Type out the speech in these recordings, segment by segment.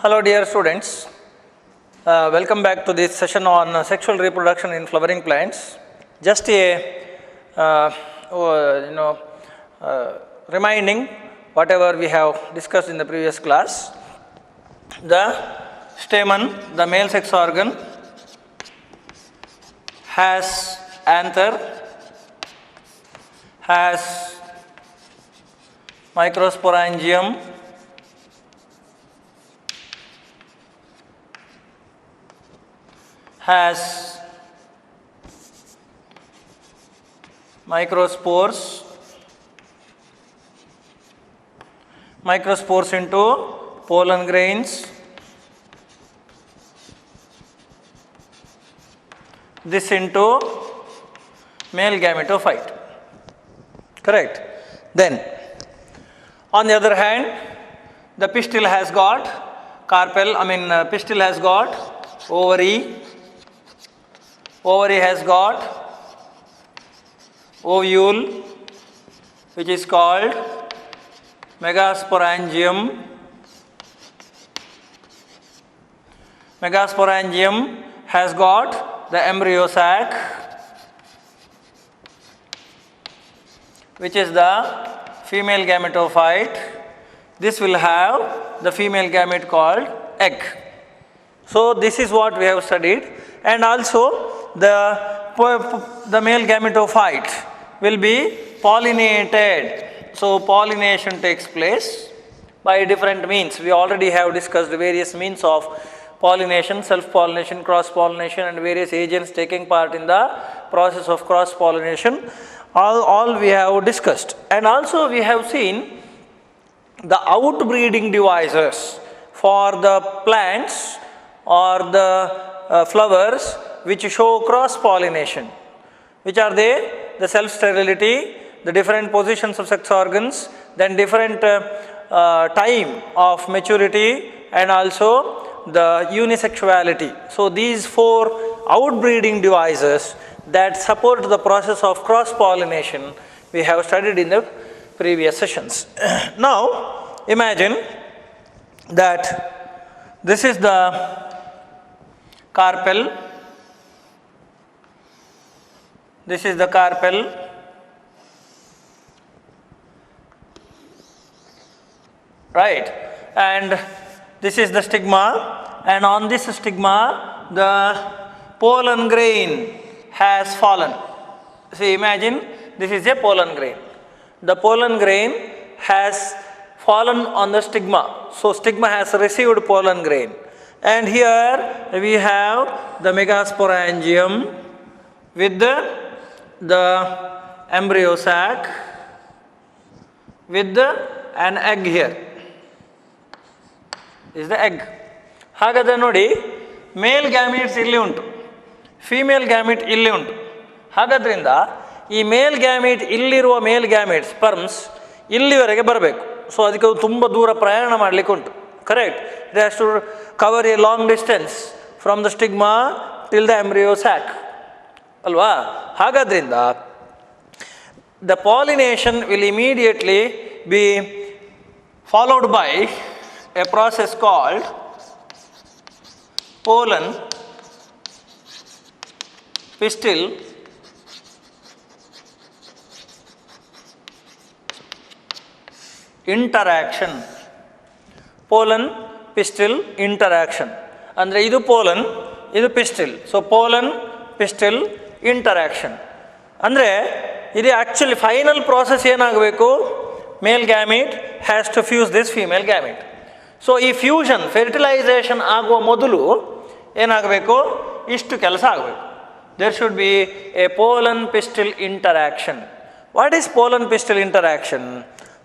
Hello dear students, welcome back to this session on sexual reproduction in flowering plants. Just reminding whatever we have discussed in the previous class. The stamen, the male sex organ, has anther, has microsporangium, has microspores into pollen grains. This into male gametophyte. Correct. Then, on the other hand, the pistil has got pistil has got ovary. Ovary has got ovule, which is called megasporangium. Megasporangium has got the embryo sac, which is the female gametophyte. This will have the female gamete called egg. So this is what we have studied, and also the male gametophyte will be pollinated. So pollination takes place by different means. We already have discussed various means of pollination, self-pollination, cross-pollination, and various agents taking part in the process of cross-pollination. All we have discussed. And also we have seen the outbreeding devices for the plants or the flowers which show cross-pollination. Which are they? The self-sterility, the different positions of sex organs, then different time of maturity, and also the unisexuality. So these four outbreeding devices that support the process of cross-pollination we have studied in the previous sessions. Now imagine that this is the carpel. This is the carpel. Right, and this is the stigma, and on this stigma the pollen grain has fallen. See, imagine this is a pollen grain. The pollen grain has fallen on the stigma. So stigma has received pollen grain. And here we have the megasporangium with the embryo sac with an egg here. Is the egg. ಹಾಗಾದರೆ ನೋಡಿ, ಮೇಲ್ gametes ಇಲ್ಲಿ ಉಂಟು, female gamete ಇಲ್ಲಿ ಉಂಟು. ಹಾಗಾದ್ರಿಂದ ಈ ಮೇಲ್ gamete ಇಲ್ಲಿರುವ ಮೇಲ್ gamete sperms ಇಲ್ಲಿವರೆಗೆ ಬರಬೇಕು. ಸೊ ಅದಕ್ಕೆ ತುಂಬ ದೂರ ಪ್ರಯಾಣ ಮಾಡಲಿಕ್ಕೆ ಉಂಟು. Correct. It has to cover a long distance from the stigma till the embryo sac ಅಲ್ವಾ. ಹಾಗಾದ್ರಿಂದ the pollination will immediately be followed by a process called pollen pistil interaction. Pollen pistil interaction ಅಂದರೆ ಇದು pollen, ಇದು pistil. So pollen pistil interaction ಅಂದರೆ ಇದು actually final process ಏನಾಗಬೇಕು? Male gamete has to fuse this female gamete. So ಈ fusion fertilisation ಆಗುವ ಮೊದಲು ಏನಾಗಬೇಕು? ಇಷ್ಟು ಕೆಲಸ ಆಗಬೇಕು. There should be a pollen pistil interaction. What is pollen pistil interaction?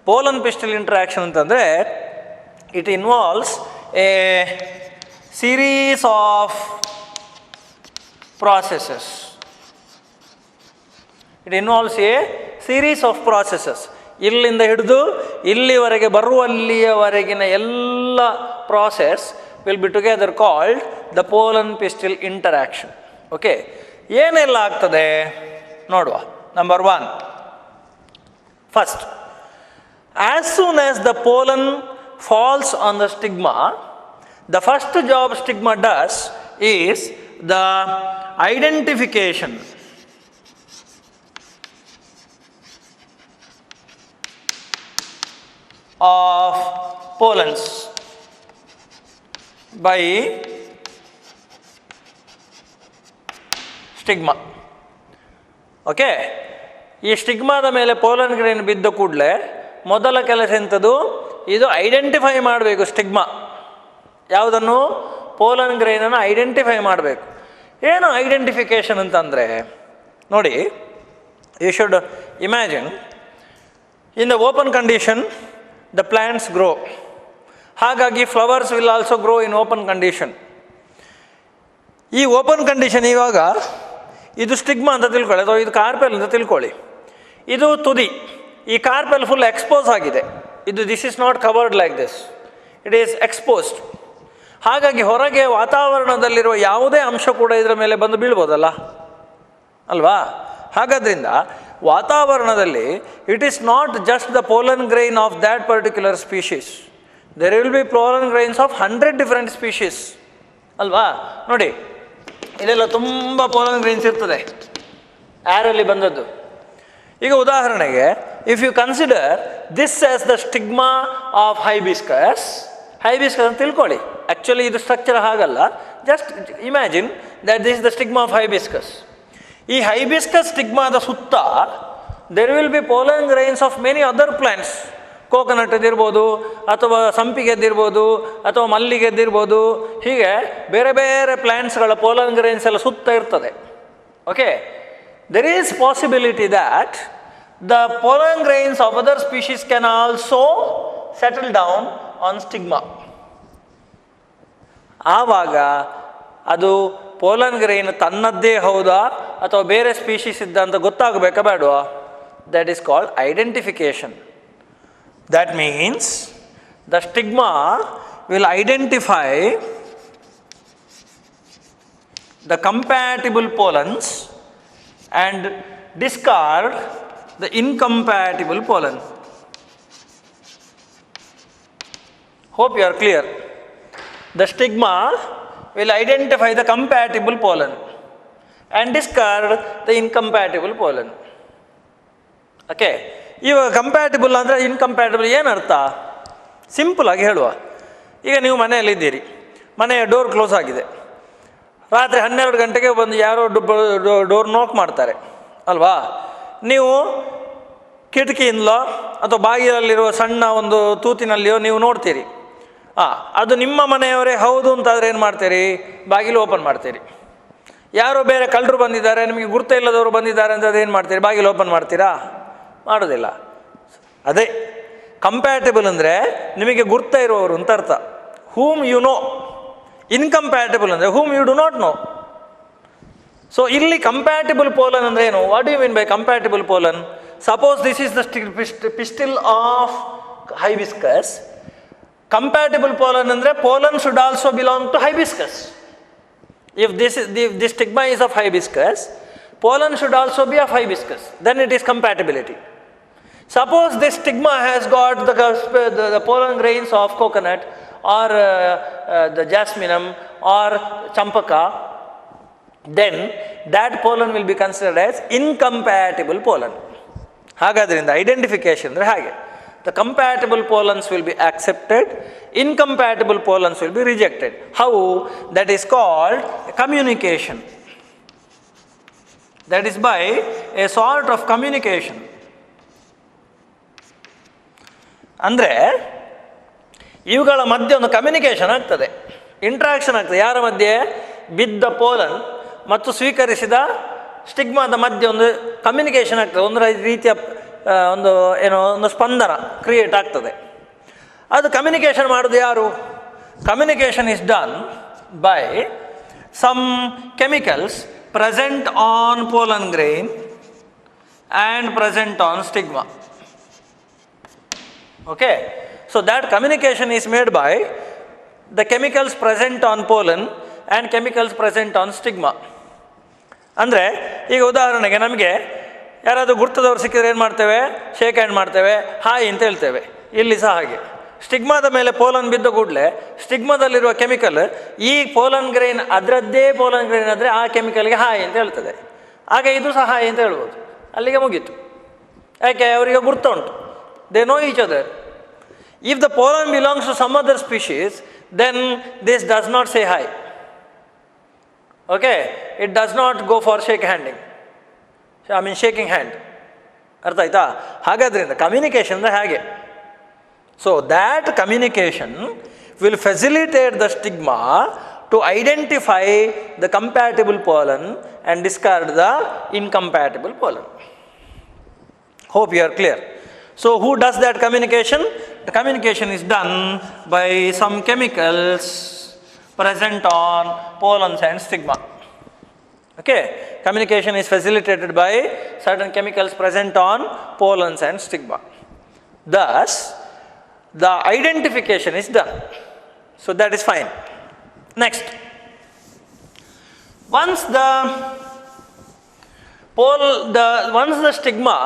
Pollen pistil interaction ಅಂತಂದರೆ it involves a series of processes. It involves a series of processes. ಇಲ್ಲಿಂದ ಹಿಡಿದು ಇಲ್ಲಿವರೆಗೆ ಬರುವಲ್ಲಿಯವರೆಗಿನ ಎಲ್ಲ process will be together called the pollen pistil interaction. Okay, ಏನೆಲ್ಲ ಆಗ್ತದೆ ನೋಡುವ. Number 1, First, as soon as the pollen falls on the stigma, The first job stigma does is the identification of pollens by stigma. Okay, ಈ ಸ್ಟಿಗ್ಮಾದ ಮೇಲೆ pollen grain ಬಿದ್ದ ಕೂಡಲೇ ಮೊದಲ ಕೆಲಸ ಎಂಥದ್ದು, ಇದು ಐಡೆಂಟಿಫೈ ಮಾಡಬೇಕು. ಸ್ಟಿಗ್ಮಾ ಯಾವುದನ್ನು? ಪೋಲನ್ ಗ್ರೈನನ್ನು ಐಡೆಂಟಿಫೈ ಮಾಡಬೇಕು. ಏನು ಐಡೆಂಟಿಫಿಕೇಷನ್ ಅಂತಂದರೆ ನೋಡಿ, you should imagine in the open condition the plants grow. ಹಾಗಾಗಿ flowers will also grow in open condition. ಈ ಓಪನ್ ಕಂಡೀಷನ್ ಇವಾಗ ಇದು ಸ್ಟಿಗ್ಮಾ ಅಂತ ತಿಳ್ಕೊಳ್ಳಿ, ಅಥವಾ ಇದು ಕಾರ್ಪೆಲ್ ಅಂತ ತಿಳ್ಕೊಳ್ಳಿ. ಇದು ತುದಿ, ಈ ಕಾರ್ಪೆಲ್ ಫುಲ್ ಎಕ್ಸ್ಪೋಸ್ ಆಗಿದೆ. ಇದು this is not covered like this, it is exposed. ಹಾಗಾಗಿ ಹೊರಗೆ ವಾತಾವರಣದಲ್ಲಿರುವ ಯಾವುದೇ ಅಂಶ ಕೂಡ ಇದರ ಮೇಲೆ ಬಂದು ಬೀಳ್ಬೋದಲ್ಲ ಅಲ್ವಾ? ಹಾಗಾದ್ರಿಂದ ವಾತಾವರಣದಲ್ಲಿ it is not just the pollen grain of that particular species, there will be pollen grains of 100 different species ಅಲ್ವಾ? ನೋಡಿ, ಇದೆಲ್ಲ ತುಂಬ ಪೋಲನ್ ಗ್ರೈನ್ಸ್ ಇರ್ತದೆ ಯಾರಲ್ಲಿ ಬಂದದ್ದು. ಈಗ ಉದಾಹರಣೆಗೆ, if you consider this as the stigma of hibiscus ಅಂತ ತಿಳ್ಕೊಳ್ಳಿ. ಆ್ಯಕ್ಚುಲಿ ಇದು ಸ್ಟ್ರಕ್ಚರ್ ಹಾಗಲ್ಲ, just imagine that this is the stigma of hibiscus. ಈ ಹೈಬಿಸ್ಕಸ್ ಸ್ಟಿಗ್ಮಾದ ಸುತ್ತ there will be pollen grains of many other plants. ಕೋಕೋನಟ್ದಿರ್ಬೋದು, ಅಥವಾ ಸಂಪಿಗೆದ್ದಿರ್ಬೋದು, ಅಥವಾ ಮಲ್ಲಿಗೆದ್ದಿರ್ಬೋದು. ಹೀಗೆ ಬೇರೆ ಬೇರೆ ಪ್ಲ್ಯಾಂಟ್ಸ್ಗಳ ಪೋಲನ್ ಗ್ರೈನ್ಸ್ ಎಲ್ಲ ಸುತ್ತ ಇರ್ತದೆ. Okay, there is possibility that the pollen grains of other species can also settle down on stigma. ಆವಾಗ ಅದು ಪೋಲನ್ ಗ್ರೈನ್ ತನ್ನದ್ದೇ ಹೌದಾ ಅಥವಾ ಬೇರೆ ಸ್ಪೀಷೀಸ್ ಇದ್ದ ಅಂತ ಗೊತ್ತಾಗಬೇಕಾ ಬೇಡವಾ? That is called identification. That means the stigma will identify the compatible pollens and discard the incompatible pollen. Hope you are clear. The stigma will identify the compatible pollen and discard the incompatible pollen. Okay. ಇವಾಗ compatible ಅಂದರೆ incompatible ಏನರ್ಥ? Simple ಆಗಿ ಹೇಳುವ. ಈಗ ನೀವು ಮನೆಯಲ್ಲಿದ್ದೀರಿ, ಮನೆಯ door close ಆಗಿದೆ. ರಾತ್ರಿ 12 ಗಂಟೆಗೆ ಬಂದು ಯಾರೋ ಡೋರ್ ನಾಕ್ ಮಾಡ್ತಾರೆ ಅಲ್ವಾ? ನೀವು ಕಿಟಕಿಯಿಂದಲೋ ಅಥವಾ ಬಾಗಿಲಲ್ಲಿರುವ ಸಣ್ಣ ಒಂದು ತೂತಿನಲ್ಲಿಯೋ ನೀವು ನೋಡ್ತೀರಿ. ಅದು ನಿಮ್ಮ ಮನೆಯವರೇ ಹೌದು ಅಂತಾದರೆ ಏನು ಮಾಡ್ತೀರಿ? ಬಾಗಿಲು ಓಪನ್ ಮಾಡ್ತೀರಿ. ಯಾರೋ ಬೇರೆ ಕಳ್ಳರು ಬಂದಿದ್ದಾರೆ, ನಿಮಗೆ ಗುರುತ ಇಲ್ಲದವರು ಬಂದಿದ್ದಾರೆ ಅಂತ ಏನು ಮಾಡ್ತೀರಿ? ಬಾಗಿಲು ಓಪನ್ ಮಾಡ್ತೀರಾ? ಮಾಡೋದಿಲ್ಲ. ಅದೇ ಕಂಪ್ಯಾಟಿಬಲ್ ಅಂದರೆ ನಿಮಗೆ ಗುರ್ತ ಇರುವವರು ಅಂತ ಅರ್ಥ, ಹೂಮ್ ಯು ನೋ. ಇನ್ಕಂಪ್ಯಾಟಿಬಲ್ ಅಂದರೆ whom you do not know. So ಇಲ್ಲಿ ಕಂಪ್ಯಾಟಿಬಲ್ ಪೋಲನ್ ಅಂದರೆ ಏನು? What you mean by compatible pollen? Suppose this is the pistil of hibiscus. Compatible pollen ಅಂದರೆ pollen should also belong to hibiscus. If this stigma is of hibiscus, pollen should also be of hibiscus, then it is compatibility. Suppose this stigma has got the pollen grains of coconut or the jasminum or champaka, then that pollen will be considered as incompatible pollen. ಹಾಗಾದ್ರಿಂದ identification ಅಂದರೆ ಹಾಗೆ, the compatible pollens will be accepted, incompatible pollens will be rejected. How? That is called communication. That is by a sort of communication. ಅಂದರೆ ಇವುಗಳ ಮಧ್ಯೆ ಒಂದು communication ಆಗ್ತದೆ, interaction ಆಗ್ತದೆ. ಯಾರ ಮಧ್ಯೆ? ಬಿದ್ದ ಪೋಲನ್ ಮತ್ತು ಸ್ವೀಕರಿಸಿದ ಸ್ಟಿಗ್ಮಾದ ಮಧ್ಯೆ ಒಂದು ಕಮ್ಯುನಿಕೇಷನ್ ಆಗ್ತದೆ. ಒಂದು ರೀತಿಯ ಒಂದು ಸ್ಪಂದನ ಕ್ರಿಯೇಟ್ ಆಗ್ತದೆ. ಅದು ಕಮ್ಯುನಿಕೇಷನ್ ಮಾಡೋದು ಯಾರು? Communication is done by some chemicals present on pollen grain and present on stigma. Okay, so that communication is made by the chemicals present on pollen and chemicals present on stigma. ಅಂದರೆ ಈಗ ಉದಾಹರಣೆಗೆ ನಮಗೆ ಯಾರಾದರೂ ಗುರ್ತದವ್ರು ಸಿಕ್ಕಿದ್ರೆ ಏನು ಮಾಡ್ತೇವೆ? Shake hand ಮಾಡ್ತೇವೆ, hi ಅಂತ ಹೇಳ್ತೇವೆ. ಇಲ್ಲಿ ಸಹ ಹಾಗೆ ಸ್ಟಿಗ್ಮಾದ ಮೇಲೆ ಪೋಲನ್ ಬಿದ್ದ ಕೂಡಲೇ ಸ್ಟಿಗ್ಮಾದಲ್ಲಿರುವ ಕೆಮಿಕಲ್ ಈ ಪೋಲನ್ ಗ್ರೈನ್ ಅದರದ್ದೇ ಪೋಲನ್ ಗ್ರೈನ್ ಆದರೆ ಆ ಕೆಮಿಕಲ್ಗೆ ಹಾಯ್ ಅಂತ ಹೇಳ್ತದೆ. ಆಗ ಇದು ಸಹ ಹಾಯ್ ಅಂತ ಹೇಳ್ಬೋದು. ಅಲ್ಲಿಗೆ ಮುಗೀತು. ಯಾಕೆ? ಅವರಿಗೆ ಗುರ್ತ ಉಂಟು. They know each other. If the pollen belongs to some other species then this does not say hi. Okay, it does not go for shaking hand. ಅರ್ಥ ಆಯ್ತಾ? ಹಾಗಾದ್ರಿಂದ ಕಮ್ಯುನಿಕೇಷನ್ ಅಂದರೆ ಹಾಗೆ. So that communication will facilitate the stigma to identify the compatible pollen and discard the incompatible pollen. Hope you are clear. So who does that communication? The communication is done by some chemicals present on pollens and stigma. Okay, communication is facilitated by certain chemicals present on pollens and stigma. Thus, the identification is done. So that is fine. Next, once the stigma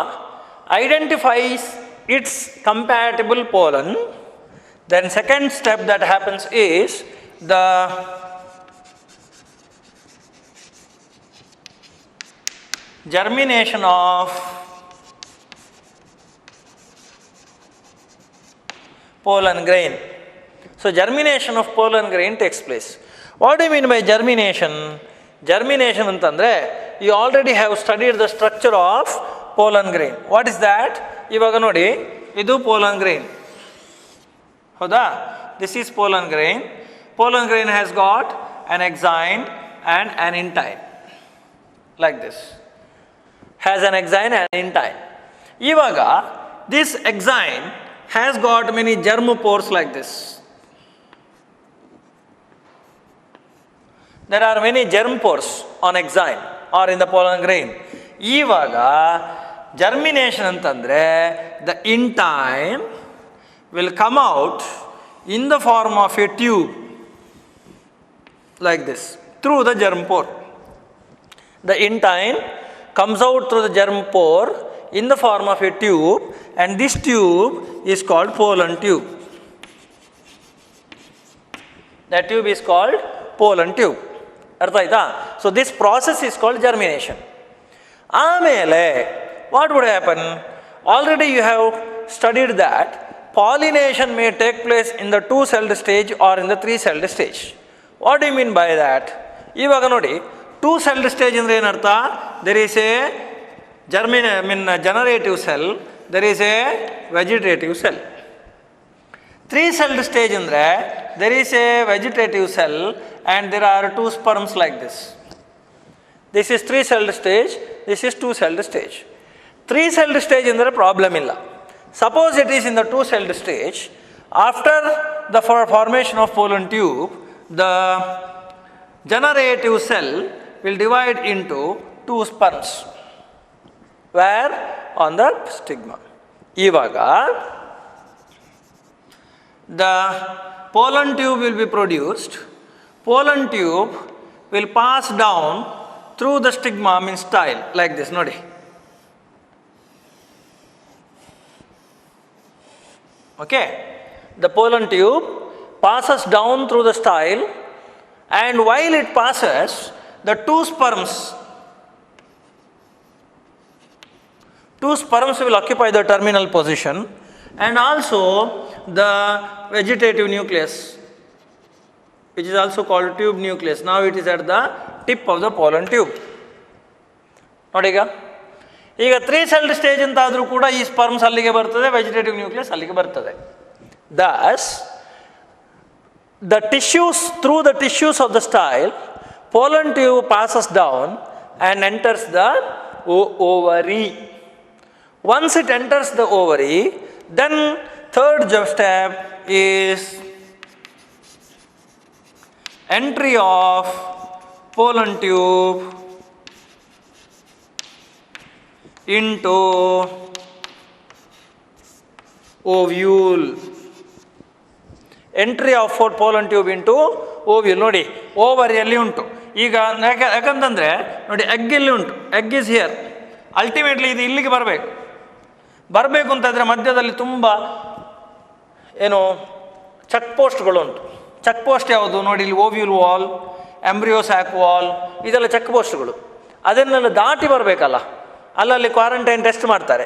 identifies its compatible pollen, then second step that happens is the germination of pollen grain. So germination of pollen grain takes place. What do you mean by germination? Germination ಅಂತಂದರೆ you already have studied the structure of pollen grain. What is that? ಇವಾಗ ನೋಡಿ, ಇದು pollen grain. ಹೌದಾ? This is pollen grain. Pollen grain has got an exine and an intine. Like this. Has an exine and an intine. ಇವಾಗ this exine has got many germopores like this. There are many germ pores on exine or in the pollen grain. ಇವಾಗ germination ಅಂತಂದರೆ the intine will come out in the form of a tube like this through the germ pore. The intine comes out through the germ pore in the form of a tube, and this tube is called pollen tube. That tube is called pollen tube. ಅರ್ಥ ಆಯ್ತಾ? So this process is called germination. ಆಮೇಲೆ what would happen? Already you have studied that pollination may take place in the 2-celled stage or in the 3-celled stage. What do you mean by that? ಇವಾಗ ನೋಡಿ, 2-celled stage ಅಂದರೆ ಏನರ್ಥ? There is a generative cell, there is a vegetative cell. 3-celled stage ಅಂದರೆ there is a vegetative cell and there are 2 sperms like this. This is 3-celled stage, this is 2-celled stage. 3-celled stage ಅಂದರೆ problem ಇಲ್ಲ. Suppose it is in the 2-celled stage, after the formation of pollen tube, the generative cell will divide into 2 sperms. Where? On the stigma. ಇವಾಗ the pollen tube will be produced. Pollen tube will pass down through the stigma, means style, like this, ನೋಡಿ. Okay, the pollen tube passes down through the style, and while it passes, the 2 sperms will occupy the terminal position, and also the vegetative nucleus, which is also called tube nucleus. Now it is at the tip of the pollen tube. ನೋಡಿ, ಈಗ 3-celled stage ಅಂತ ಆದರೂ ಕೂಡ ಈ sperms ಅಲ್ಲಿಗೆ ಬರ್ತದೆ, vegetative nucleus ಅಲ್ಲಿಗೆ ಬರ್ತದೆ. Thus, through the tissues of the style, pollen tube passes down and enters the ovary. Once it enters the ovary, then third step is entry of pollen tube into ovule. Entry of pollen tube into ovule. ನೋಡಿ, ಓವರಿಯಲ್ಲಿ ಉಂಟು. ಈಗ ಯಾಕಂತಂದರೆ ನೋಡಿ, egg ಇಲ್ಲಿ ಉಂಟು, egg is here. Ultimately ಇದು ಇಲ್ಲಿಗೆ ಬರಬೇಕು ಅಂತಂದರೆ ಮಧ್ಯದಲ್ಲಿ ತುಂಬ ಏನು ಚೆಕ್ ಪೋಸ್ಟ್ಗಳುಂಟು. ಚೆಕ್ ಪೋಸ್ಟ್ ಯಾವುದು ನೋಡಿ, ಇಲ್ಲಿ ovule wall, embryo sack wall, ಇದೆಲ್ಲ ಚೆಕ್ ಪೋಸ್ಟ್ಗಳು. ಅದನ್ನೆಲ್ಲ ದಾಟಿ ಬರಬೇಕಲ್ಲ, ಅಲ್ಲಲ್ಲಿ ಕ್ವಾರಂಟೈನ್ ಟೆಸ್ಟ್ ಮಾಡ್ತಾರೆ,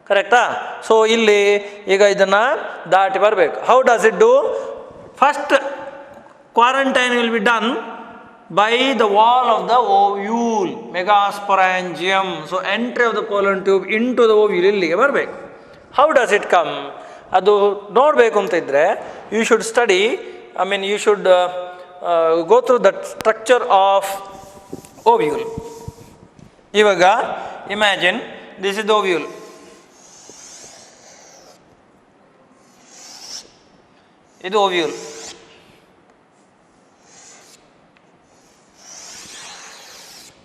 ಕರೆಕ್ಟಾ? ಸೊ ಇಲ್ಲಿ ಈಗ ಇದನ್ನು ದಾಟಿ ಬರಬೇಕು. How does it do? First quarantine will be done by the wall of the ovule, megasporangium. So entry of the pollen tube into the ovule ಇಲ್ಲಿಗೆ ಬರಬೇಕು. How does it come? ಅದು ನೋಡಬೇಕು ಅಂತ ಇದ್ದರೆ you should study, you should go through the structure of ovule. ಇವಾಗ imagine this is the ovule. ಇದು ovule.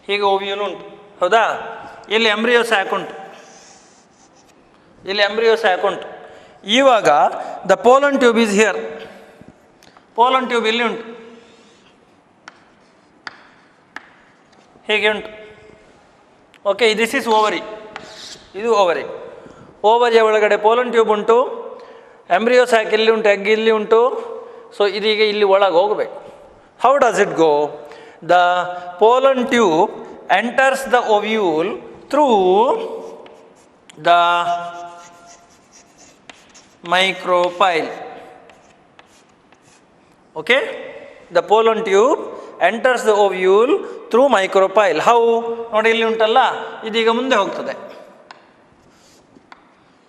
ಹೀಗೆ ovule ಉಂಟು, ಹೌದಾ? ಇಲ್ಲಿ ಎಂಬ್ರಿಯೋ ಸ್ಯಾಕ್ ಉಂಟು, ಇಲ್ಲಿ ಎಂಬ್ರಿಯೋ ಸ್ಯಾಕ್ ಉಂಟು. ಇವಾಗ the pollen tube is here. Pollen tube ಇಲ್ಲಿ ಉಂಟು, ಹೀಗೆ ಉಂಟು. ಓಕೆ, ದಿಸ್ ಈಸ್ ಓವರಿ, ಇದು ಓವರಿ. ಓವರಿಯ ಒಳಗಡೆ ಪೋಲನ್ ಟ್ಯೂಬ್ ಉಂಟು, ಎಂಬ್ರಿಯೋ ಸ್ಯಾಕ್ ಇಲ್ಲಿ ಉಂಟು, ಎಗ್ ಇಲ್ಲಿ ಉಂಟು. ಸೊ ಇದೀಗ ಇಲ್ಲಿ ಒಳಗೆ ಹೋಗಬೇಕು. How does it go? The pollen tube enters the ovule through the micropyle. Okay? The pollen tube enters the ovule through micropyle. How? ನೋಡಿ ಇಲ್ಲಿ ಉಂಟಲ್ಲ, ಇದೀಗ ಮುಂದೆ ಹೋಗ್ತದೆ.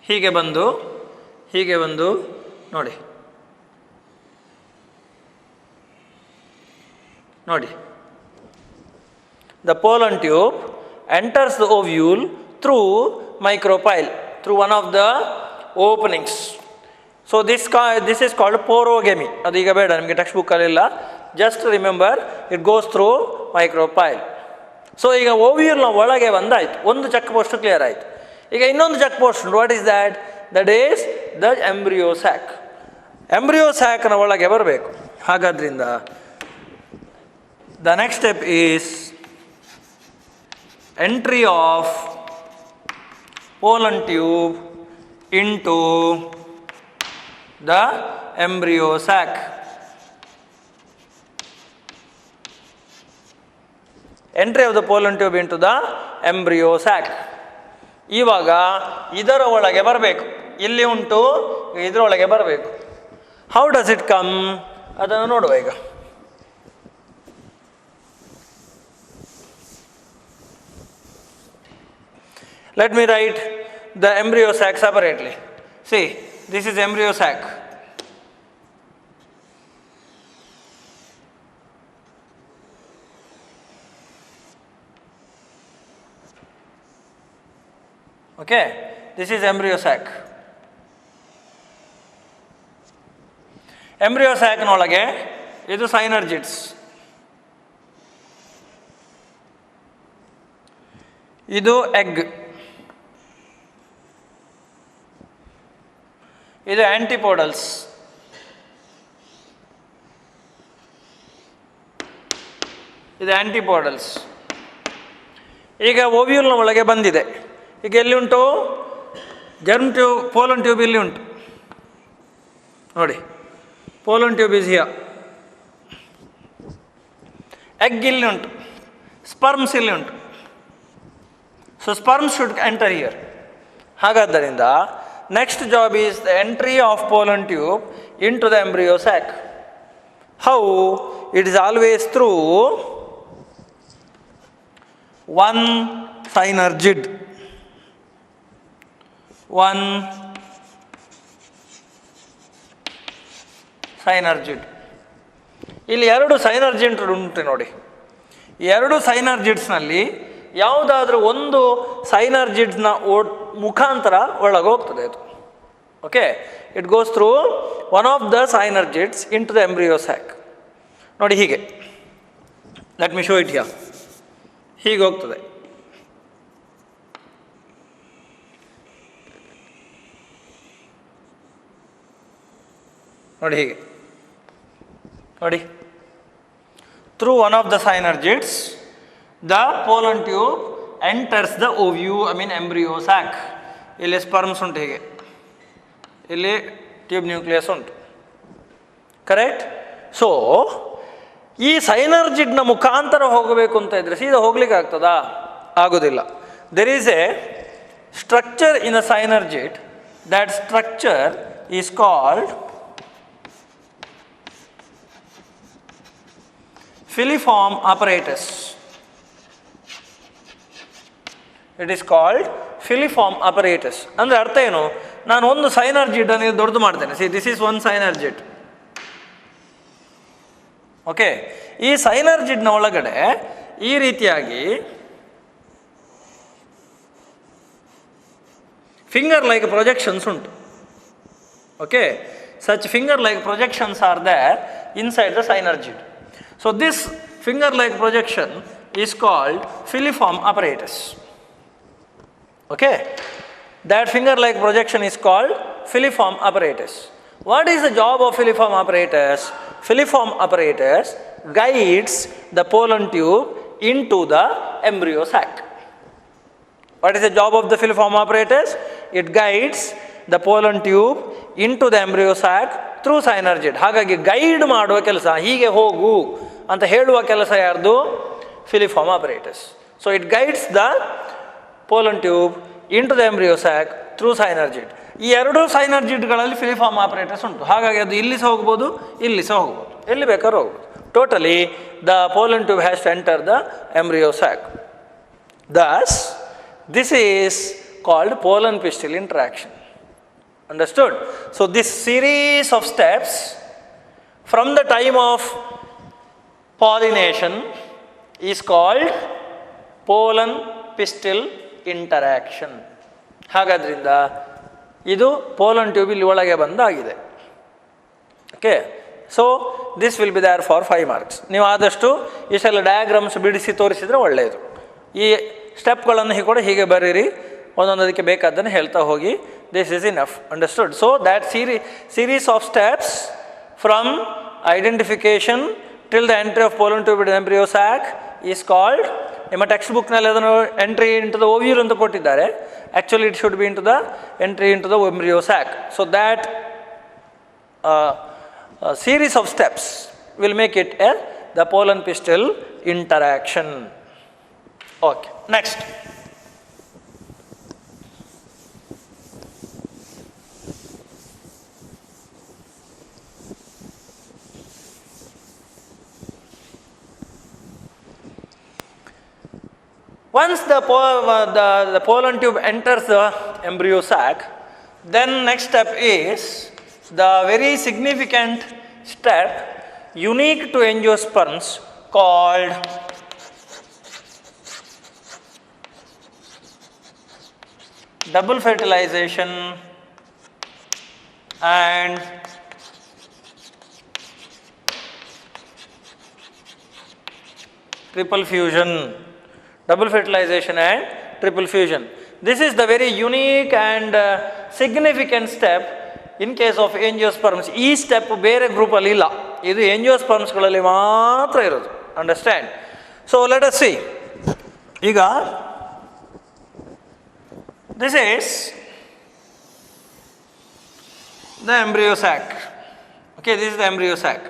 ಹೀಗೆ ಬಂದು ನೋಡಿ the pollen tube enters the ovule through micropyle, through one of the openings. So this is called porogamy. ಅದು ಈಗ ಬೇಡ ನಿಮಗೆ, ಟೆಕ್ಸ್ಟ್ ಬುಕ್ಕಲ್ಲಿಲ್ಲ. Just remember it goes through micropyle. So ಈಗ ಓವ್ಯೂಲ್ನ ಒಳಗೆ ಬಂದಾಯಿತು, ಒಂದು ಚೆಕ್ ಪೋಸ್ಟ್ ಕ್ಲಿಯರ್ ಆಯಿತು. ಈಗ ಇನ್ನೊಂದು ಚೆಕ್ ಪೋಸ್ಟ್ ಉಂಟು. What is that? That is the embryo sac. Embryo ಸ್ಯಾಕ್ನ ಒಳಗೆ ಬರಬೇಕು. ಹಾಗಾದ್ರಿಂದ the next step is entry of pollen tube into the embryo sac. Entry of the pollen tube into the embryo sac. ಇವಾಗ ಇದರ ಒಳಗೆ ಬರಬೇಕು, ಇಲ್ಲಿ ಉಂಟು, ಇದರೊಳಗೆ ಬರಬೇಕು. How does it come? ಅದನ್ನು ನೋಡುವ ಈಗ. Let me write the embryo sac separately. See, this is embryo sac. Okay, this is embryo sac. Embryo sac ನೊಳಗೆ ಇದು synergids. ಇದು egg. ಇದು ಆಂಟಿಪೋಡಲ್ಸ್. ಇದು ಆಂಟಿಪೋಡಲ್ಸ್. ಈಗ ಓವ್ಯೂಲ್ನ ಒಳಗೆ ಬಂದಿದೆ. ಈಗ ಎಲ್ಲಿ ಉಂಟು? ಜರ್ಮ್ ಟ್ಯೂಬ್, ಪೋಲನ್ ಟ್ಯೂಬ್ ಇಲ್ಲಿ ಉಂಟು ನೋಡಿ. Pollen tube is here. Egg ಇಲ್ಲಿ ಉಂಟು, ಸ್ಪರ್ಮ್ಸ್ ಇಲ್ಲಿ ಉಂಟು. So sperms should enter here. ಹಾಗಾದ್ದರಿಂದ next job is the entry of pollen tube into the embryo sac. How? It is always through one synergid. One synergid. ಇಲ್ಲಿ ಎರಡು ಸೈನರ್ಜಿಡ್ ಉಂಟು ನೋಡಿ. ಎರಡು ಸೈನರ್ಜಿಡ್ಸ್ನಲ್ಲಿ ಯಾವುದಾದ್ರೂ ಒಂದು ಸೈನರ್ಜಿಡ್ನ ಮುಖಾಂತರ ಒಳಗೆ ಹೋಗ್ತದೆ ಅದು. Okay, it goes through one of the synergids into the embryo sac. ನೋಡಿ ಹೀಗೆ, let me show it here. ಹೀಗೆ ಹೋಗ್ತದೆ. ನೋಡಿ ಹೀಗೆ ನೋಡಿ. Through one of the synergids the pollen tube enters the embryo sac. ಇಲ್ಲಿ ಸ್ಪರ್ಮ್ಸ್ ಉಂಟು, ಹೀಗೆ ಇಲ್ಲಿ ಟ್ಯೂಬ್ ನ್ಯೂಕ್ಲಿಯಸ್ ಉಂಟು. ಕರೆಕ್ಟ್? ಸೊ ಈ ಸೈನರ್ಜಿಡ್ನ ಮುಖಾಂತರ ಹೋಗಬೇಕು ಅಂತ ಇದ್ದರೆ ಸೀದಾ ಹೋಗ್ಲಿಕ್ಕೆ ಆಗ್ತದಾ? ಆಗೋದಿಲ್ಲ. There is a structure in a synergid. That structure is called filiform apparatus. It is called filiform apparatus. ಅಂದರೆ ಅರ್ಥ ಏನು? ನಾನು ಒಂದು ಸೈನರ್ಜಿಡ್ ಅನ್ನು ದೊಡ್ಡದು ಮಾಡ್ತೇನೆ. See, this is one synergid. Okay, ಈ ಸೈನರ್ಜಿಡ್ನ ಒಳಗಡೆ ಈ ರೀತಿಯಾಗಿ ಫಿಂಗರ್ ಲೈಕ್ ಪ್ರೊಜೆಕ್ಷನ್ಸ್ ಉಂಟು. Okay, such finger like projections are there inside the synergid. So this finger like projection is called filiform apparatus. Okay, that finger like projection is called filiform apparatus. What is the job of filiform apparatus? Filiform apparatus guides the pollen tube into the embryo sac. What is the job of the filiform apparatus? It guides the pollen tube into the embryo sac through synergid. ಹಾಗಾಗಿ guide ಮಾಡುವ ಕೆಲಸ, ಹೀಗೆ ಹೋಗು ಅಂತ ಹೇಳುವ ಕೆಲಸ ಯಾರ್ದು? Filiform apparatus. So it guides the pollen tube into the embryo sac through synergid. ಈ ಎರಡೂ ಸೈನರ್ಜಿಡ್ಗಳಲ್ಲಿ ಫಿಲಿಫಾರ್ಮ್ apparatus ಉಂಟು. ಹಾಗಾಗಿ ಅದು ಇಲ್ಲಿ ಸಹ ಹೋಗ್ಬೋದು, ಇಲ್ಲಿ ಸಹ ಹೋಗ್ಬೋದು, ಎಲ್ಲಿ ಬೇಕಾದ್ರೂ ಹೋಗ್ಬೋದು. Totally the pollen tube has to enter the embryo sac. Thus, this is called pollen pistil interaction. Understood? So this series of steps from the time of pollination is called pollen pistil interaction. ಹಾಗಾದ್ರಿಂದ ಇದು pollen tube ಇಲ್ಲಿ ಒಳಗೆ ಬಂದಾಗಿದೆ. Okay, so this will be there for 5 marks. ನೀವು ಆದಷ್ಟು ಇಷ್ಟೆಲ್ಲ diagrams ಬಿಡಿಸಿ ತೋರಿಸಿದರೆ ಒಳ್ಳೆಯದು. ಈ ಸ್ಟೆಪ್ಗಳನ್ನು ಕೂಡ ಹೀಗೆ ಬರೀರಿ, ಒಂದೊಂದಕ್ಕೆ ಬೇಕಾದ್ದನ್ನು ಹೇಳ್ತಾ ಹೋಗಿ. This is enough. Understood? So that series of steps from identification till the entry of pollen tube in the embryo sac is called, ನಿಮ್ಮ ಟೆಕ್ಸ್ಟ್ ಬುಕ್ನಲ್ಲಿ ಅದನ್ನು ಎಂಟ್ರಿ ಇಂಟು ದ ಓವ್ಯೂಲ್ ಅಂತ ಕೊಟ್ಟಿದ್ದಾರೆ. Actually it should be into the entry into the embryo sack. So that series of steps will make it the pollen pistil interaction. Okay, next. Once the pollen tube enters the embryo sac, then next step is the very significant step unique to angiosperms called double fertilization and triple fusion. Double fertilization and triple fusion. This is the very unique and significant step in case of angiosperms. ಈ step ಬೇರೆ ಗ್ರೂಪಲ್ಲಿ ಇಲ್ಲ, ಇದು angiospermsಗಳಲ್ಲಿ ಮಾತ್ರ ಇರೋದು. Understand? So let us see. ಈಗ this is the embryo sac. Okay, this is the embryo sac.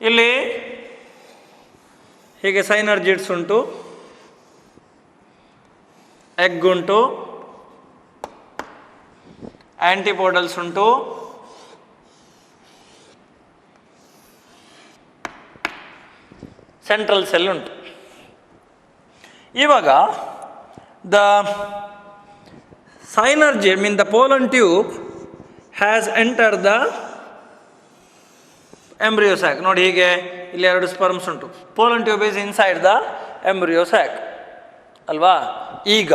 ಇಲ್ಲಿ ಹೀಗೆ ಸೈನರ್ಜಿಡ್ಸ್ ಉಂಟು, ಎಗ್ ಉಂಟು, ಆ್ಯಂಟಿಪೋಡಲ್ಸ್ ಉಂಟು, ಸೆಂಟ್ರಲ್ ಸೆಲ್ ಉಂಟು. ಇವಾಗ the synergid mean the pollen tube has enter the embryo sac. ನೋಡಿ, ಹೀಗೆ ಇಲ್ಲಿ 2 ಸ್ಪರ್ಮ್ಸ್ ಉಂಟು. Pollen tube is inside the embryo sac ಅಲ್ವಾ? ಈಗ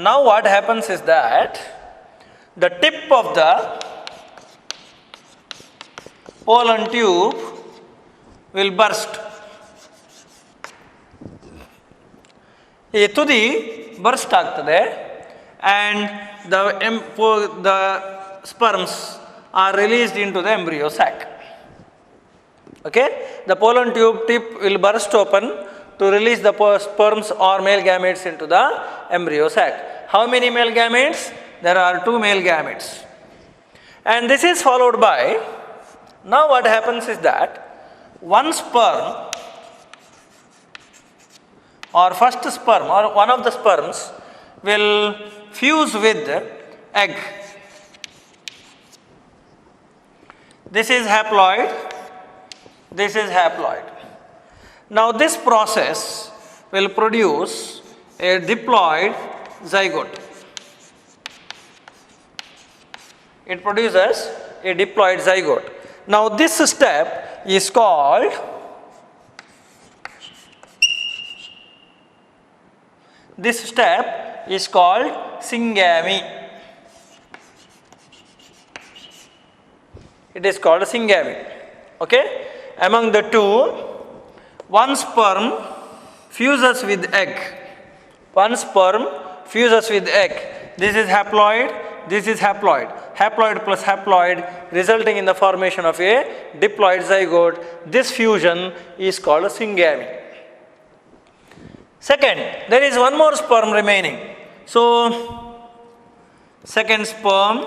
now what happens is that the tip of the pollen tube will burst. ಈ ತುದಿ burst ಆಗ್ತದೆ and the sperms are released into the embryo sac. Okay, the pollen tube tip will burst open to release the sperms or male gametes into the embryo sac. How many male gametes? There are 2 male gametes. And this is followed by, now what happens is that one sperm or first sperm or one of the sperms will fuse with egg. This is haploid, this is haploid. Now this process will produce a diploid zygote. It produces a diploid zygote. Now this step is called syngamy. It is called syngamy. Okay? Among the two, one sperm fuses with egg. One sperm fuses with egg. This is haploid, this is haploid. Haploid plus haploid resulting in the formation of a diploid zygote. This fusion is called syngamy. Second, there is one more sperm remaining. So, second sperm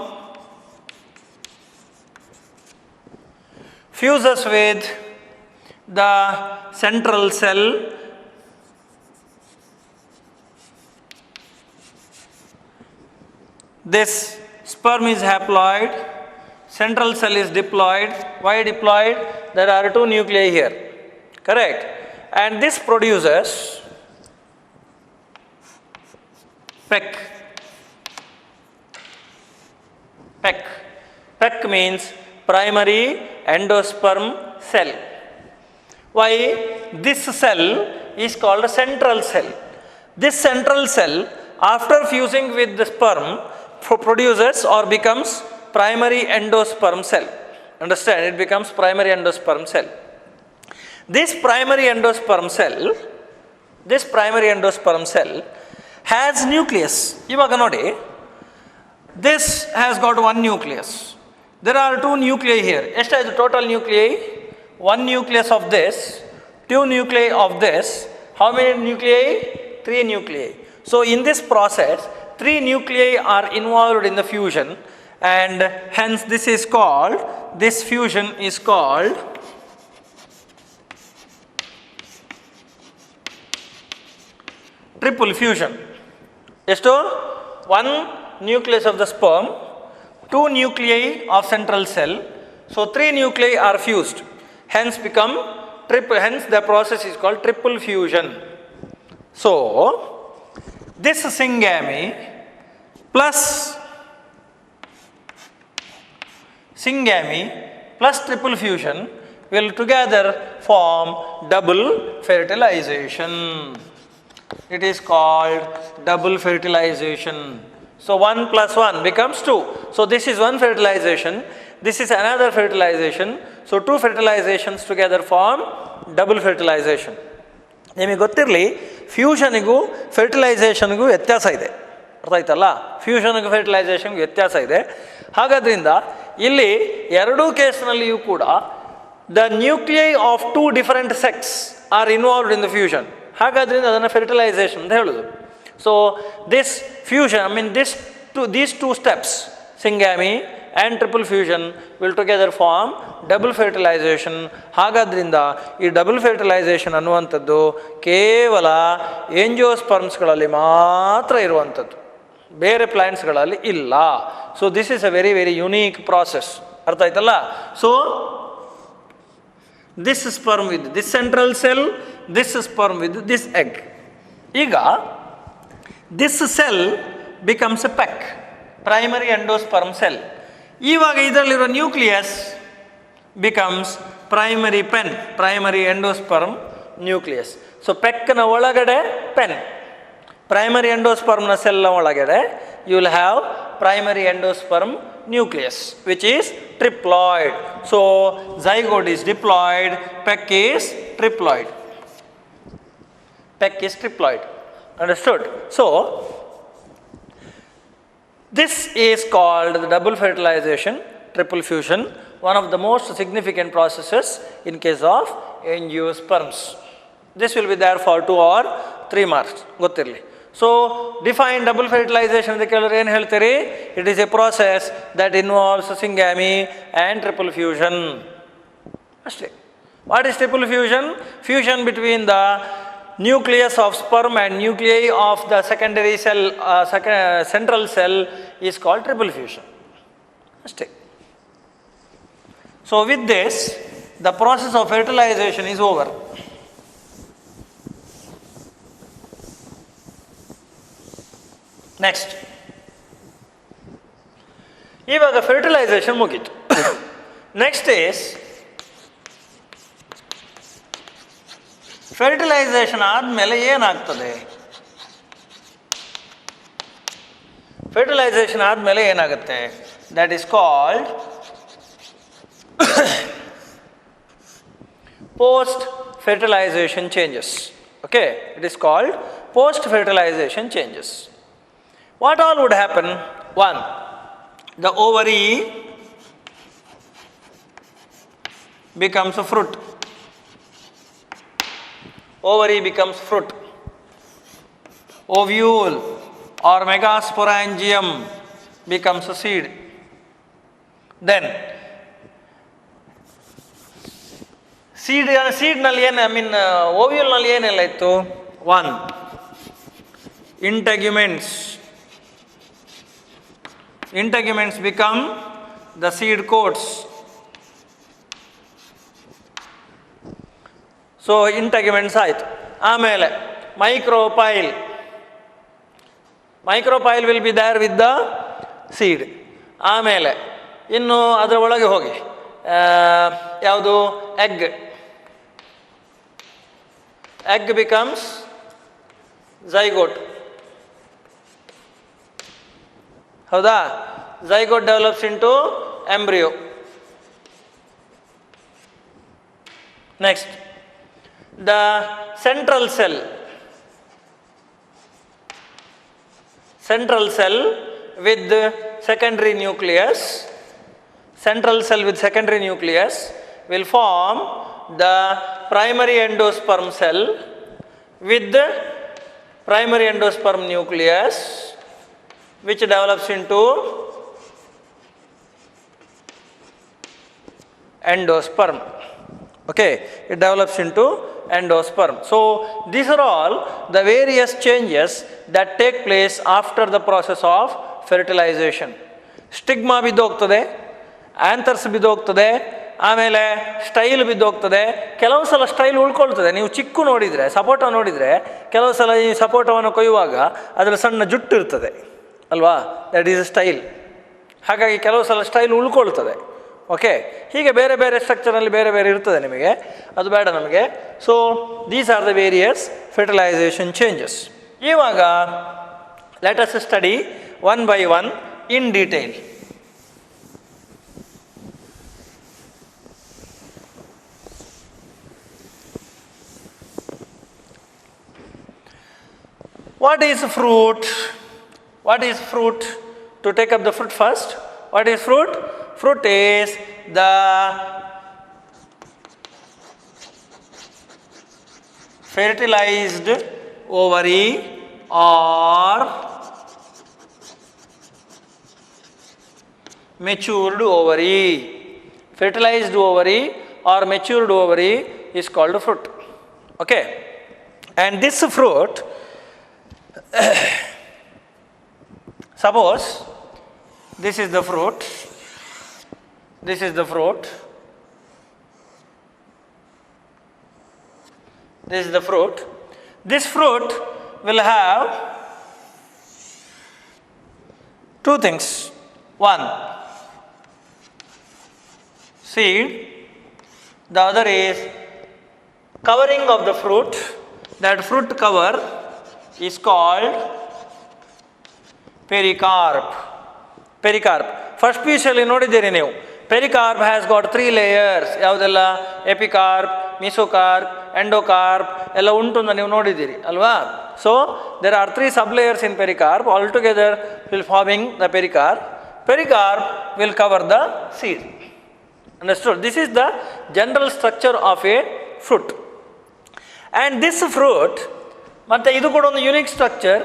fuses with the central cell. This sperm is haploid, central cell is diploid. Why diploid? There are 2 nuclei here, correct? And this produces PEC. PEC. PEC means primary endosperm cell. Why? This cell is called a central cell. This central cell, after fusing with the sperm, produces or becomes primary endosperm cell. Understand? It becomes primary endosperm cell. This primary endosperm cell has nucleus. Ivaga nodi, this has got 1 nucleus. There are 2 nuclei here. Esta is the total nuclei. 1 nucleus of this, 2 nuclei of this. How many nuclei? 3 nuclei. So in this process, 3 nuclei are involved in the fusion, and hence this fusion is called triple fusion. Esto? 1 nucleus of the sperm, 2 nuclei of central cell, so 3 nuclei are fused, hence the process is called triple fusion. So, this syngamy plus triple fusion will together form double fertilization. It is called double fertilization. So 1 plus 1 becomes 2. So this is 1 fertilization, this is another fertilization. So 2 fertilizations together form double fertilization. ನಿಮಗೆ ಗೊತ್ತಿರಲಿ, ಫ್ಯೂಷನಿಗೂ ಫರ್ಟಿಲೈಸೇಷನ್ಗೂ ವ್ಯತ್ಯಾಸ ಇದೆ. ಅರ್ಥ ಆಯ್ತಲ್ಲ? ಫ್ಯೂಷನ್ಗೂ ಫರ್ಟಿಲೈಸೇಷನ್ಗೂ ವ್ಯತ್ಯಾಸ ಇದೆ. ಹಾಗಾದ್ರಿಂದ ಇಲ್ಲಿ ಎರಡೂ ಕೇಸ್ನಲ್ಲಿಯೂ ಕೂಡ the nuclei of 2 different sex are involved in the fusion. ಹಾಗಾದ್ರಿಂದ ಅದನ್ನು ಫರ್ಟಿಲೈಸೇಷನ್ ಅಂತ ಹೇಳೋದು. So this fusion, these two steps, syngamy and triple fusion, will together form double fertilization. ಹಾಗಾದ್ರಿಂದ ಈ ಡಬಲ್ ಫರ್ಟಿಲೈಸೇಷನ್ ಅನ್ನುವಂಥದ್ದು ಕೇವಲ ಏಂಜಿಯೋಸ್ಪರ್ಮ್ಸ್ಗಳಲ್ಲಿ ಮಾತ್ರ ಇರುವಂಥದ್ದು, ಬೇರೆ ಪ್ಲಾಂಟ್ಸ್ಗಳಲ್ಲಿ ಇಲ್ಲ. So this is a very very unique process. ಅರ್ಥ ಆಯ್ತಲ್ಲ? So this sperm with this central cell, this sperm with this egg. ಈಗ this cell becomes a PEC, primary endosperm cell. ಇವಾಗ ಇದರಲ್ಲಿರೋ nucleus becomes primary PEN, primary endosperm nucleus. So ಪೆಕ್ನ ಒಳಗಡೆ PEN, primary ಎಂಡೋಸ್ಪರ್ಮ್ನ ಸೆಲ್ನ ಒಳಗಡೆ you will have primary endosperm nucleus which is triploid. So zygote is diploid, PEC is triploid. PEC is triploid. Understood? So this is called the double fertilization, triple fusion, one of the most significant processes in case of angiosperms. This will be there for 2 or 3 marks. ಗೊತ್ತಿರಲಿ. So define double fertilization ಅಂತ ಕೇಳಿದ್ರೆ ಏನು ಹೇಳ್ತೀರಿ? It is a process that involves syngamy and triple fusion ಅಷ್ಟೇ. What is triple fusion? Fusion between the nucleus of sperm and nuclei of the secondary cell central cell is called triple fusion ಅಷ್ಟೇ. So with this, the process of fertilization is over. Next. ಇವಾಗ fertilisation ಮುಗೀತು. Next is fertilisation ಆದಮೇಲೆ ಏನಾಗ್ತದೆ? Fertilisation ಆದಮೇಲೆ ಏನಾಗುತ್ತೆ? That is called post fertilization changes. Okay, it is called post fertilization changes. What all would happen? One, the ovary becomes a fruit. Ovary becomes fruit. Ovule or megasporangium becomes a seed. Then ಸೀಡ್ನಲ್ಲಿ ಏನು ಓವ್ಯೂಲ್ನಲ್ಲಿ ಏನೆಲ್ಲ ಇತ್ತು? One, integuments become the seed coats. So integuments ಆಯಿತು. ಆಮೇಲೆ micropyle will be there with the seed. ಆಮೇಲೆ ಇನ್ನು ಅದರ ಒಳಗೆ ಹೋಗಿ ಯಾವುದು? egg becomes zygote. ಹೌದಾ? zygote develops into embryo. Next, the central cell with secondary nucleus will form the primary endosperm cell with the primary endosperm nucleus, which develops into endosperm. Okay, it develops into endosperm. So these are all the various changes that take place after the process of fertilization. Stigma ಬಿದ್ದೋಗ್ತದೆ, anthers ಬಿದ್ದೋಗ್ತದೆ, ಆಮೇಲೆ style ಬಿದ್ದೋಗ್ತದೆ. ಕೆಲವು ಸಲ style ಉಳ್ಕೊಳ್ತದೆ. ನೀವು ಚಿಕ್ಕು ನೋಡಿದರೆ, ಸಪೋಟ ನೋಡಿದರೆ, ಕೆಲವು ಸಲ ಈ ಸಪೋಟವನ್ನು ಕೊಯ್ಯುವಾಗ ಅದರ ಸಣ್ಣ ಜುಟ್ಟು ಇರ್ತದೆ ಅಲ್ವಾ? That is style. ಹಾಗಾಗಿ ಕೆಲವು ಸಲ ಸ್ಟೈಲ್ ಉಳ್ಕೊಳ್ತದೆ. ಓಕೆ, ಹೀಗೆ ಬೇರೆ ಬೇರೆ ಸ್ಟ್ರಕ್ಚರಲ್ಲಿ ಬೇರೆ ಬೇರೆ ಇರ್ತದೆ ನಿಮಗೆ, ಅದು ಬೇಡ ನಮಗೆ. So these are the various fertilization changes. ಇವಾಗ let us study one by one in detail. What is fruit? To take up the fruit first. What is fruit? Fruit is the fertilized ovary or matured ovary. Fertilized ovary or matured ovary is called a fruit. Okay, and this fruit, suppose this is the fruit, this is the fruit, this is the fruit. This fruit will have two things. One, seed. The other is covering of the fruit. That fruit cover is called pericarp. First ಪೀಸಲ್ಲಿ ನೋಡಿದ್ದೀರಿ ನೀವು. Pericarp has got 3 layers. ಯಾವುದೆಲ್ಲ? Epicarp, ಮಿಸೋಕಾರ್ಪ್, ಎಂಡೋಕಾರ್ಪ್ ಎಲ್ಲ ಉಂಟು ಅಂತ ನೀವು ನೋಡಿದ್ದೀರಿ ಅಲ್ವಾ? So there are 3 sub layers in pericarp. All together will forming the pericarp. Pericarp will cover the seed. Understood? This is the general structure of a fruit. And this fruit, ಮತ್ತೆ ಇದು ಕೂಡ ಒಂದು ಯುನಿಕ್ ಸ್ಟ್ರಕ್ಚರ್.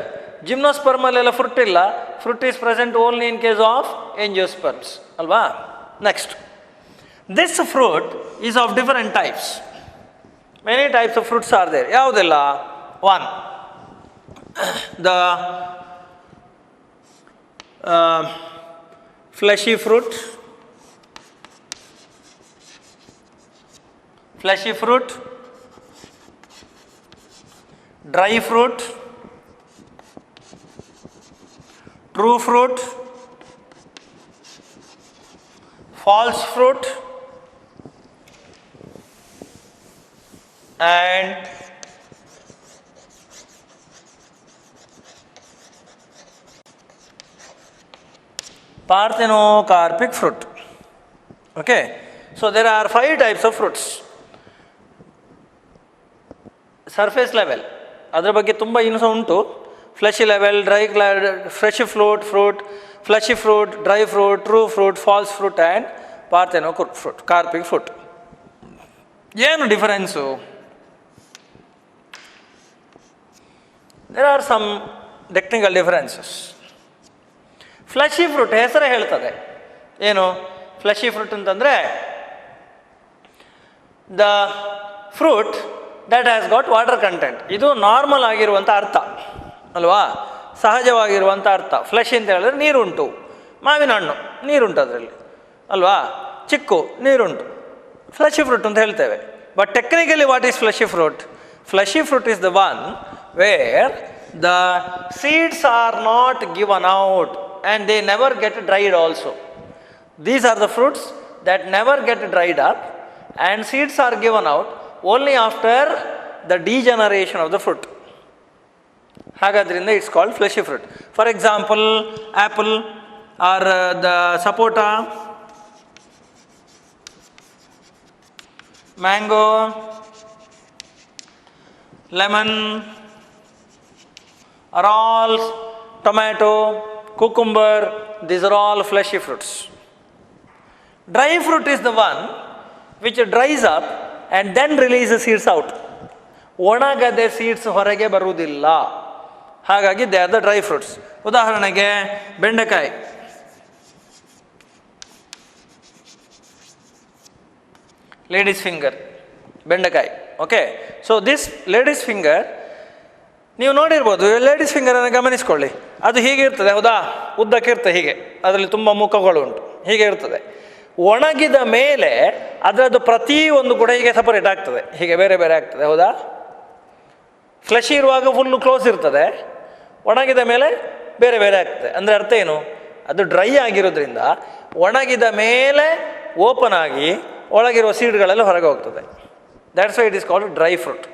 ಜಿಮ್ನೋಸ್ಪರ್ಮಲ್ಲೆಲ್ಲ fruit ಇಲ್ಲ, fruit is present only in case of angiosperms ಅಲ್ವಾ. Next, this fruit is of different types. Many types of fruits are there. ಯಾವುದೆಲ್ಲ? One, the fleshy fruit, dry fruit, true fruit, false fruit, and parthenocarpic fruit. Okay, so there are 5 types of fruits. Surface level ಅದರ ಬಗ್ಗೆ ತುಂಬ ಇನ್ನೂ ಉಂಟು. Fleshy level, fresh fruit, fleshy fruit, dry fruit, true fruit, false fruit and carpic fruit. ಏನು difference? There are some technical differences. Fleshy fruit ಹೆಸರೇ ಹೇಳ್ತದೆ. ಏನು fleshy fruit ಅಂತಂದರೆ? The fruit that has got water content. ಇದು normal ಆಗಿರುವಂಥ ಅರ್ಥ ಅಲ್ವಾ, ಸಹಜವಾಗಿರುವಂಥ ಅರ್ಥ. ಫ್ಲೆಶ್ ಅಂತ ಹೇಳಿದ್ರೆ ನೀರುಂಟು. ಮಾವಿನ ಹಣ್ಣು ನೀರುಂಟು ಅದರಲ್ಲಿ ಅಲ್ವಾ, ಚಿಕ್ಕು ನೀರುಂಟು, ಫ್ಲೆಶಿ ಫ್ರೂಟ್ ಅಂತ ಹೇಳ್ತೇವೆ. But technically what is fleshy fruit? Fleshy fruit is the one where the seeds are not given out and they never get dried also. These are the fruits that never get dried up and seeds are given out only after the degeneration of the fruit. Hagadrinda it's called fleshy fruit. For example, apple or the sapota, mango, lemon are all, tomato, cucumber, these are all fleshy fruits. Dry fruit is the one which dries up and then releases seeds out. ಒಣಗದೆ seeds ಹೊರಗೆ ಬರುವುದಿಲ್ಲ, ಹಾಗಾಗಿ they are the dry fruits. ಉದಾಹರಣೆಗೆ ಬೆಂಡೆಕಾಯಿ, ladies finger ಬೆಂಡೆಕಾಯಿ. Okay, so this ladies finger ನೀವು ನೋಡಿರ್ಬೋದು. Ladies ಫಿಂಗರನ್ನು ಗಮನಿಸ್ಕೊಳ್ಳಿ, ಅದು ಹೀಗೆ ಇರ್ತದೆ ಹೌದಾ, ಉದ್ದಕ್ಕೆ ಇರ್ತದೆ ಹೀಗೆ, ಅದರಲ್ಲಿ ತುಂಬ ಮುಖಗಳು ಉಂಟು, ಹೀಗೆ ಇರ್ತದೆ. ಒಣಗಿದ ಮೇಲೆ ಅದರದ್ದು ಪ್ರತಿಯೊಂದು ಕೂಡ ಹೀಗೆ ಸಪರೇಟ್ ಆಗ್ತದೆ, ಹೀಗೆ ಬೇರೆ ಬೇರೆ ಆಗ್ತದೆ ಹೌದಾ. ಫ್ಲೆಶ್ ಇರುವಾಗ ಫುಲ್ಲು ಕ್ಲೋಸ್ ಇರ್ತದೆ, ಒಣಗಿದ ಮೇಲೆ ಬೇರೆ ಬೇರೆ ಆಗ್ತದೆ. ಅಂದರೆ ಅರ್ಥ ಏನು? ಅದು ಡ್ರೈ ಆಗಿರೋದ್ರಿಂದ ಒಣಗಿದ ಮೇಲೆ ಓಪನ್ ಆಗಿ ಒಳಗಿರುವ ಸೀಡ್ಗಳೆಲ್ಲ ಹೊರಗೆ ಹೋಗ್ತದೆ. That's why it is called dry fruit,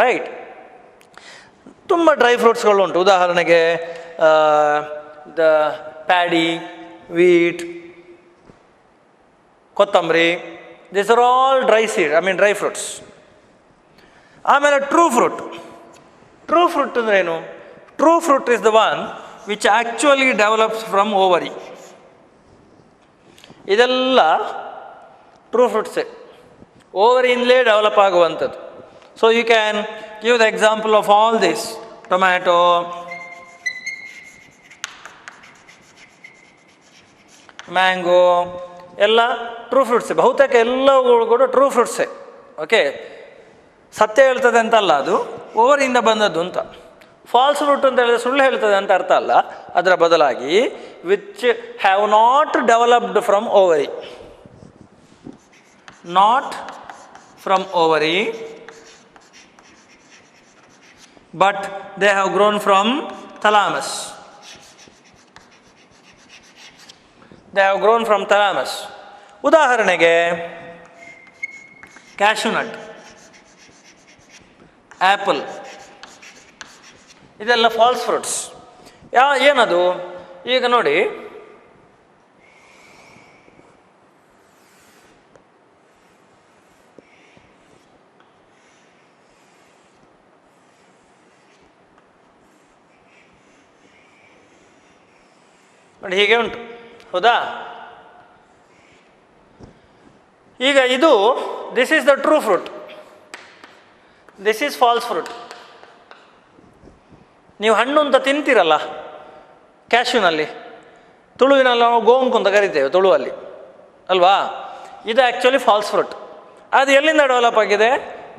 right. ತುಂಬ ಡ್ರೈ ಫ್ರೂಟ್ಸ್ಗಳು ಉಂಟು. ಉದಾಹರಣೆಗೆ ದ ಪ್ಯಾಡಿ, ವೀಟ್, ಕೊತ್ತಂಬರಿ, this are all dry seed, dry fruits. ಆಮೇಲೆ ಟ್ರೂ ಫ್ರೂಟ್. ಟ್ರೂ ಫ್ರೂಟ್ ಅಂದರೆ ಏನು? True fruit is the one which actually develops from ovary. ಇದೆಲ್ಲ true ಫ್ರೂಟ್ಸೇ, ಓವರಿಯಿಂದಲೇ ಡೆವಲಪ್ ಆಗುವಂಥದ್ದು. So you can give the example of all this. Tomato, mango ಎಲ್ಲ true ಫ್ರೂಟ್ಸೇ. ಬಹುತೇಕ ಎಲ್ಲವುಗಳು ಕೂಡ ಟ್ರೂ ಫ್ರೂಟ್ಸೇ. ಓಕೆ, ಸತ್ಯ ಹೇಳ್ತದೆ ಅಂತಲ್ಲ, ಅದು ಓವರಿಂದ ಬಂದದ್ದು ಅಂತ. ಫಾಲ್ಸ್ ಫ್ರೂಟ್ ಅಂತ ಹೇಳಿದ್ರೆ ಸುಳ್ಳು ಹೇಳ್ತದೆ ಅಂತ ಅರ್ಥ ಅಲ್ಲ, ಅದರ ಬದಲಾಗಿ which have not developed from ovary, not from ovary but they have grown from thalamus. They have grown from thalamus. ಉದಾಹರಣೆಗೆ ಕ್ಯಾಶ್ಯೂ ನಟ್, ಆ್ಯಪಲ್, ಇದೆಲ್ಲ ಫಾಲ್ಸ್ ಫ್ರೂಟ್ಸ್. ಏನದು? ಈಗ ನೋಡಿ, ನೋಡಿ ಹೀಗೆ ಉಂಟು ಹೌದಾ. ಈಗ ಇದು this is the true fruit, this is false fruit. ನೀವು ಹಣ್ಣು ಅಂತ ತಿಂತೀರಲ್ಲ ಕ್ಯಾಶ್ಯೂನಲ್ಲಿ, ತುಳುವಿನಲ್ಲಿ ನಾವು ಗೋಂಕು ಅಂತ ಕರಿತೇವೆ ತುಳುವಲ್ಲಿ ಅಲ್ವಾ. ಇದು ಆ್ಯಕ್ಚುಲಿ ಫಾಲ್ಸ್ ಫ್ರೂಟ್. ಅದು ಎಲ್ಲಿಂದ ಡೆವಲಪ್ ಆಗಿದೆ?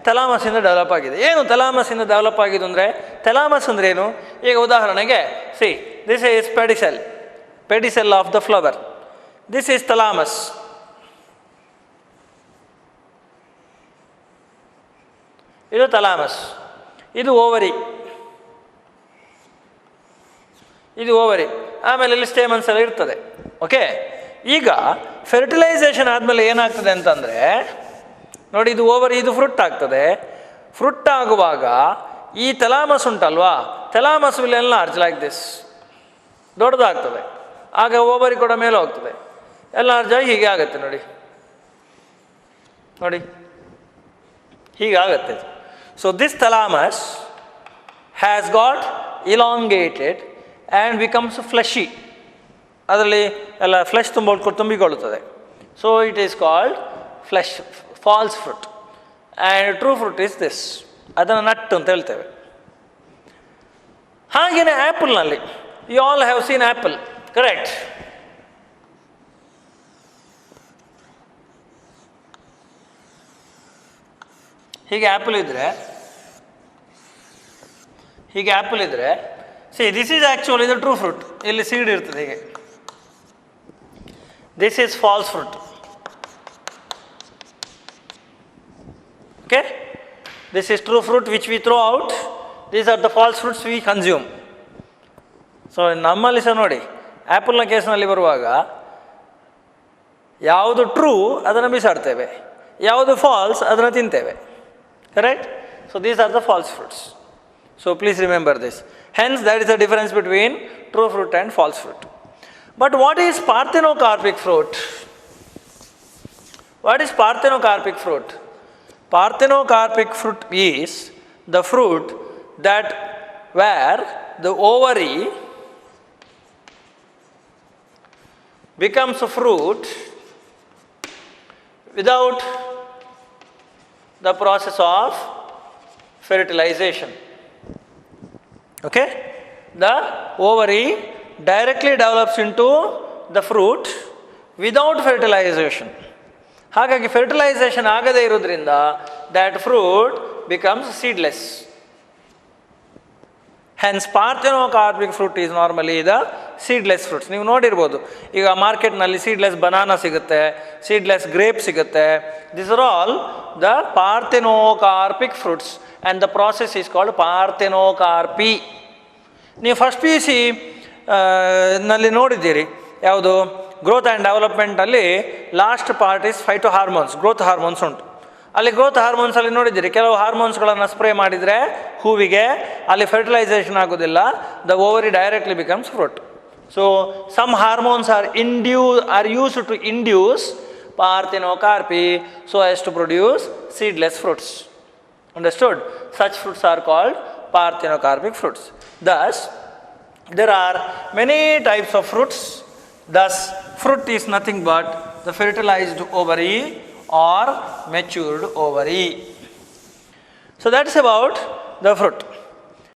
ಥೆಲಾಮಸಿಂದ ಡೆವಲಪ್ ಆಗಿದೆ. ಏನು ಥೆಲಾಮಸಿಂದ ಡೆವಲಪ್ ಆಗಿದ್ದು ಅಂದರೆ, ಥೆಲಾಮಸ್ ಅಂದರೆ ಏನು? ಈಗ ಉದಾಹರಣೆಗೆ see, this is pedicel, pedicel of the flower. This is thalamus. ಇದು ಥೆಲಾಮಸ್, ಇದು ಓವರಿ, ಇದು ಓವರಿ. ಆಮೇಲೆ ಇಲ್ಲಿ ಸ್ಟೇಮನ್ಸ್ ಎಲ್ಲ ಇರ್ತದೆ. ಓಕೆ, ಈಗ ಫೆರ್ಟಿಲೈಸೇಷನ್ ಆದಮೇಲೆ ಏನಾಗ್ತದೆ ಅಂತಂದರೆ ನೋಡಿ, ಇದು ಓವರಿ, ಇದು ಫ್ರುಟ್ ಆಗ್ತದೆ. ಫ್ರುಟ್ ಆಗುವಾಗ ಈ ಥೆಲಾಮಸ್ ಉಂಟಲ್ವಾ, ಥೆಲಾಮಸ್ ವಿಲ್ ಎನ್ಲಾರ್ಜ್ ಲೈಕ್ ದಿಸ್, ದೊಡ್ಡದಾಗ್ತದೆ. ಆಗ ಓವರಿ ಕೂಡ ಮೇಲೆ ಹೋಗ್ತದೆ, ಎನ್ಲಾರ್ಜ್ ಆಗಿ ಹೀಗೆ ಆಗುತ್ತೆ. ನೋಡಿ ನೋಡಿ ಹೀಗಾಗತ್ತೆ. So this thalamus has got elongated and becomes fleshy. ಅದರಲ್ಲಿ ಎಲ್ಲ ಫ್ಲೆಶ್ ತುಂಬಿಕೊಳ್ಳುತ್ತದೆ. So it is called flesh, false fruit. And true fruit is this, ಅದನ್ನು ನಟ್ ಅಂತ ಹೇಳ್ತೇವೆ. ಹಾಗೆಯೇ ಆ್ಯಪಲ್ನಲ್ಲಿ, you all have seen apple, correct? ಹೀಗೆ ಆ್ಯಪಲ್ ಇದ್ದರೆ see, this is actually the true fruit. ಇಲ್ಲಿ ಸೀಡ್ ಇರ್ತದೆ ಹೀಗೆ. This is false fruit. Okay, this is true fruit which we throw out. These are the false fruits we consume. So ನಮ್ಮಲ್ಲಿ ಸಹ ನೋಡಿ, ಆ್ಯಪಲ್ನ ಕೇಸ್ನಲ್ಲಿ ಬರುವಾಗ ಯಾವುದು ಟ್ರೂ ಅದನ್ನು ಬಿಸಾಡ್ತೇವೆ, ಯಾವುದು ಫಾಲ್ಸ್ ಅದನ್ನು ತಿಂತೇವೆ, correct? So these are the false fruits. So please remember this. Hence there is a difference between true fruit and false fruit. But what is parthenocarpic fruit? What is parthenocarpic fruit? Parthenocarpic fruit is the fruit that where the ovary becomes a fruit without the process of fertilization. Okay, the ovary directly develops into the fruit without fertilization. ಹಾಗಾಗಿ fertilization ಆಗದೇ ಇರೋದ್ರಿಂದ that fruit becomes seedless. Hence parthenocarpic fruit is normally the seedless fruits. ನೀವು ನೋಡಿರ್ಬೋದು, ಈಗ ಮಾರ್ಕೆಟ್ನಲ್ಲಿ seedless banana ಸಿಗುತ್ತೆ, seedless grape ಸಿಗುತ್ತೆ. This are all the parthenocarpic fruits and the process is called parthenocarpy. ನೀವು ಫಸ್ಟ್ PUC ನಲ್ಲಿ ನೋಡಿದ್ದೀರಿ, ಯಾವುದು ಗ್ರೋತ್ ಆ್ಯಂಡ್ ಡೆವಲಪ್ಮೆಂಟಲ್ಲಿ last part is phytohormones, growth hormones ಉಂಟು. ಅಲ್ಲಿ ಗ್ರೋತ್ ಹಾರ್ಮೋನ್ಸಲ್ಲಿ ನೋಡಿದ್ದೀರಿ, ಕೆಲವು ಹಾರ್ಮೋನ್ಸ್ಗಳನ್ನು ಸ್ಪ್ರೇ ಮಾಡಿದರೆ ಹೂವಿಗೆ ಅಲ್ಲಿ ಫರ್ಟಿಲೈಸೇಷನ್ ಆಗೋದಿಲ್ಲ, the ovary directly becomes fruit. So some hormones are used to induce parthenocarpy so as to produce seedless fruits. Understood? Such fruits are called parthenocarpic fruits. Thus, there are many types of fruits. Thus, fruit is nothing but the fertilized ovary or matured ovary. So, that's about the fruit.